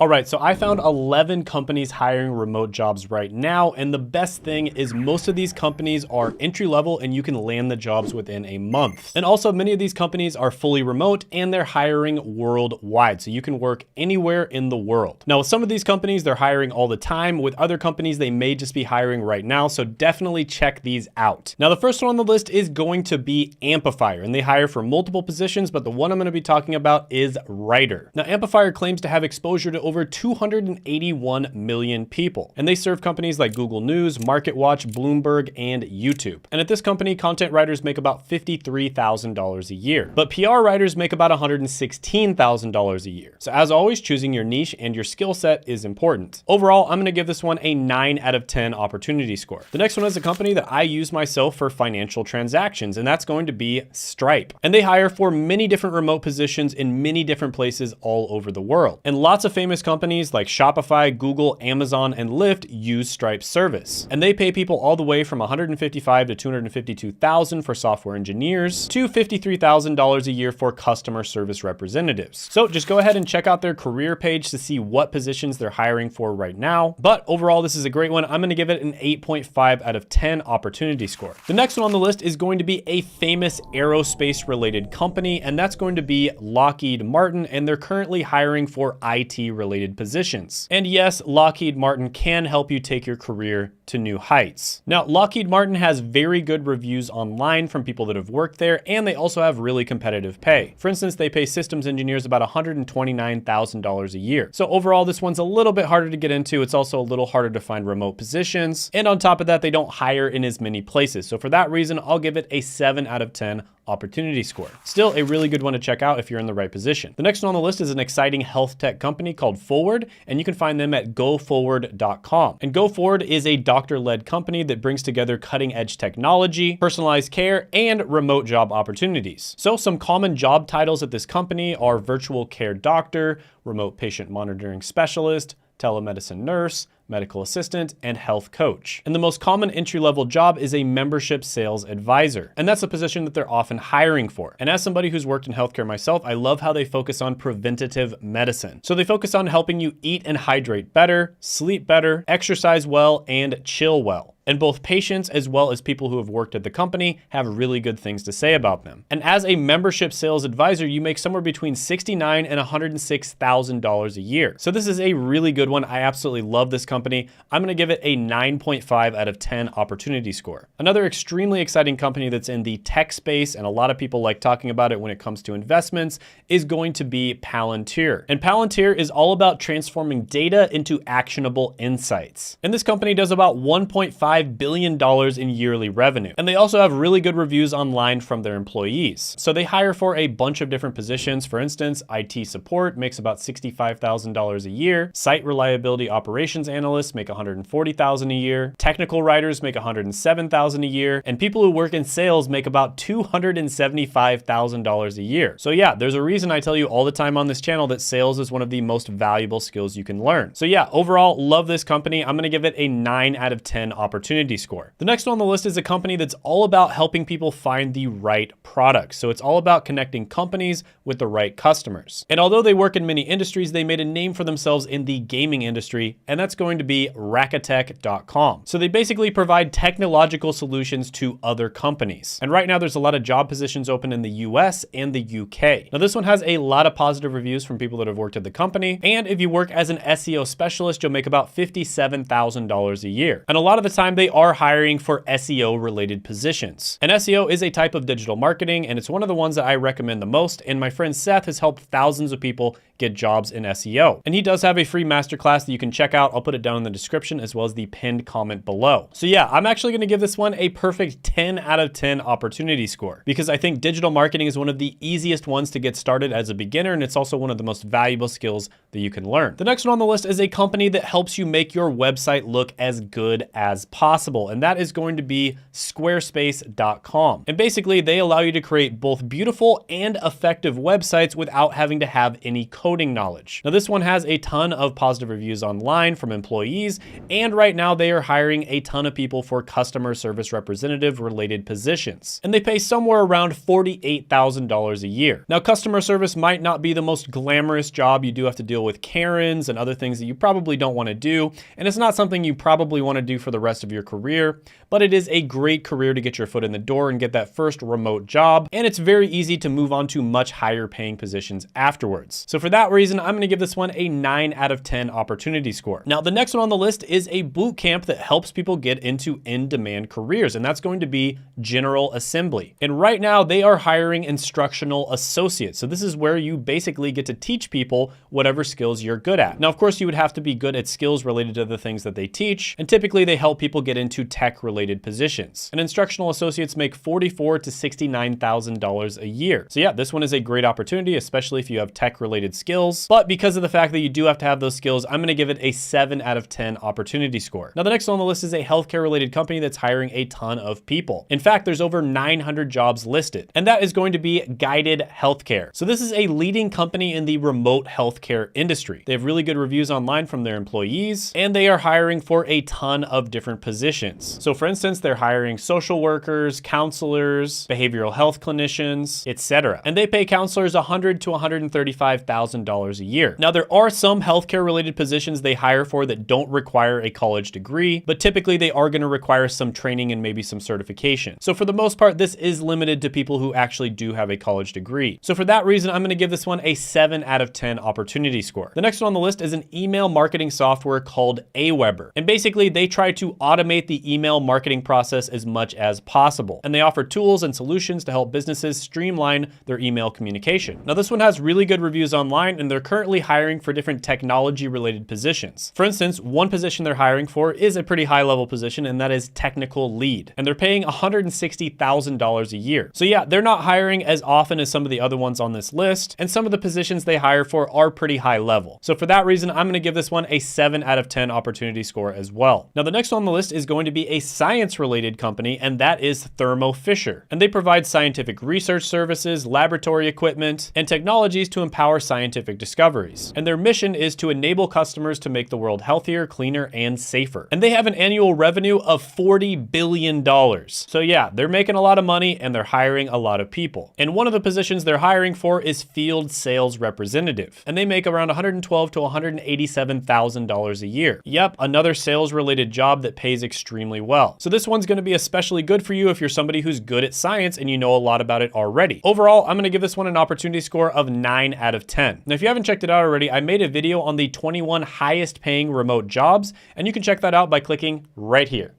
All right, so I found 11 companies hiring remote jobs right now. And the best thing is most of these companies are entry level and you can land the jobs within a month. And also many of these companies are fully remote and they're hiring worldwide. So you can work anywhere in the world. Now with some of these companies, they're hiring all the time. With other companies, they may just be hiring right now. So definitely check these out. Now the first one on the list is going to be Amplifier, and they hire for multiple positions, but the one I'm going to be talking about is writer. Now Amplifier claims to have exposure to over 281 million people. And they serve companies like Google News, MarketWatch, Bloomberg, and YouTube. And at this company, content writers make about $53,000 a year. But PR writers make about $116,000 a year. So as always, choosing your niche and your skill set is important. Overall, I'm gonna give this one a 9 out of 10 opportunity score. The next one is a company that I use myself for financial transactions, and that's going to be Stripe. And they hire for many different remote positions in many different places all over the world. And lots of famous companies like Shopify, Google, Amazon, and Lyft use Stripe's service. And they pay people all the way from $155,000 to $252,000 for software engineers to $53,000 a year for customer service representatives. So just go ahead and check out their career page to see what positions they're hiring for right now. But overall, this is a great one. I'm gonna give it an 8.5 out of 10 opportunity score. The next one on the list is going to be a famous aerospace related company, and that's going to be Lockheed Martin, and they're currently hiring for IT related positions. And yes, Lockheed Martin can help you take your career to new heights. Now, Lockheed Martin has very good reviews online from people that have worked there, and they also have really competitive pay. For instance, they pay systems engineers about $129,000 a year. So overall, this one's a little bit harder to get into. It's also a little harder to find remote positions. And on top of that, they don't hire in as many places. So for that reason, I'll give it a 7 out of 10 opportunity score. Still a really good one to check out if you're in the right position. The next one on the list is an exciting health tech company called Forward, and you can find them at goforward.com. And GoForward is a doctor-led company that brings together cutting-edge technology, personalized care, and remote job opportunities. So some common job titles at this company are virtual care doctor, remote patient monitoring specialist, telemedicine nurse, medical assistant, and health coach. And the most common entry-level job is a membership sales advisor. And that's a position that they're often hiring for. And as somebody who's worked in healthcare myself, I love how they focus on preventative medicine. So they focus on helping you eat and hydrate better, sleep better, exercise well, and chill well. And both patients as well as people who have worked at the company have really good things to say about them. And as a membership sales advisor, you make somewhere between $69,000 and $106,000 a year. So this is a really good one. I absolutely love this company. I'm gonna give it a 9.5 out of 10 opportunity score. Another extremely exciting company that's in the tech space, and a lot of people like talking about it when it comes to investments, is going to be Palantir. And Palantir is all about transforming data into actionable insights. And this company does about $1.5 billion in yearly revenue. And they also have really good reviews online from their employees. So they hire for a bunch of different positions. For instance, IT support makes about $65,000 a year. Site reliability operations analysts make $140,000 a year. Technical writers make $107,000 a year. And people who work in sales make about $275,000 a year. So yeah, there's a reason I tell you all the time on this channel that sales is one of the most valuable skills you can learn. So yeah, overall, love this company. I'm gonna give it a 9 out of 10 opportunity score. The next one on the list is a company that's all about helping people find the right product. So it's all about connecting companies with the right customers. And although they work in many industries, they made a name for themselves in the gaming industry, and that's going to be Rakatech.com. So they basically provide technological solutions to other companies. And right now there's a lot of job positions open in the US and the UK. Now this one has a lot of positive reviews from people that have worked at the company. And if you work as an SEO specialist, you'll make about $57,000 a year. And a lot of the time they are hiring for SEO related positions. And SEO is a type of digital marketing, and it's one of the ones that I recommend the most. And my friend Seth has helped thousands of people get jobs in SEO. And he does have a free masterclass that you can check out. I'll put it down in the description as well as the pinned comment below. So yeah, I'm actually gonna give this one a perfect 10 out of 10 opportunity score, because I think digital marketing is one of the easiest ones to get started as a beginner, and it's also one of the most valuable skills that you can learn. The next one on the list is a company that helps you make your website look as good as possible, and that is going to be Squarespace.com. And basically, they allow you to create both beautiful and effective websites without having to have any coding knowledge. Now, this one has a ton of positive reviews online from employees employees. And right now they are hiring a ton of people for customer service representative related positions. And they pay somewhere around $48,000 a year. Now, customer service might not be the most glamorous job. You do have to deal with Karens and other things that you probably don't want to do. And it's not something you probably want to do for the rest of your career, but it is a great career to get your foot in the door and get that first remote job. And it's very easy to move on to much higher paying positions afterwards. So for that reason, I'm going to give this one a 9 out of 10 opportunity score. Now, the next one on the list is a boot camp that helps people get into in-demand careers, and that's going to be General Assembly. And right now they are hiring instructional associates. So this is where you basically get to teach people whatever skills you're good at. Now, of course, you would have to be good at skills related to the things that they teach, and typically they help people get into tech-related positions. And instructional associates make $44,000 to $69,000 a year. So yeah, this one is a great opportunity, especially if you have tech-related skills. But because of the fact that you do have to have those skills, I'm going to give it a 7 out of 10 opportunity score. Now, the next one on the list is a healthcare-related company that's hiring a ton of people. In fact, there's over 900 jobs listed, and that is going to be Guided Healthcare. So this is a leading company in the remote healthcare industry. They have really good reviews online from their employees, and they are hiring for a ton of different positions. So for instance, they're hiring social workers, counselors, behavioral health clinicians, etc. And they pay counselors $100,000 to $135,000 a year. Now, there are some healthcare related positions they hire for that don't require a college degree, but typically they are going to require some training and maybe some certification. So for the most part, this is limited to people who actually do have a college degree. So for that reason, I'm going to give this one a 7 out of 10 opportunity score. The next one on the list is an email marketing software called Aweber. And basically they try to automate the email marketing process as much as possible. And they offer tools and solutions to help businesses streamline their email communication. Now, this one has really good reviews online, and they're currently hiring for different technology related positions. For instance, one position they're hiring for is a pretty high level position, and that is technical lead. And they're paying $160,000 a year. So yeah, they're not hiring as often as some of the other ones on this list, and some of the positions they hire for are pretty high level. So for that reason, I'm going to give this one a 7 out of 10 opportunity score as well. Now, the next one on the list is going to be a science related company, and that is Thermo Fisher. And they provide scientific research services, laboratory equipment, and technologies to empower scientific discoveries. And their mission is to enable customers to make the world healthier, cleaner, and safer. And they have an annual revenue of $40 billion. So yeah, they're making a lot of money and they're hiring a lot of people. And one of the positions they're hiring for is field sales representative. And they make around $112,000 to $187,000 a year. Yep, another sales related job that pays extremely well. So this one's going to be especially good for you if you're somebody who's good at science and you know a lot about it already. Overall, I'm going to give this one an opportunity score of 9 out of 10. Now, if you haven't checked it out already, I made a video on the 21 highest paying remote jobs, and you can check that out by clicking right here.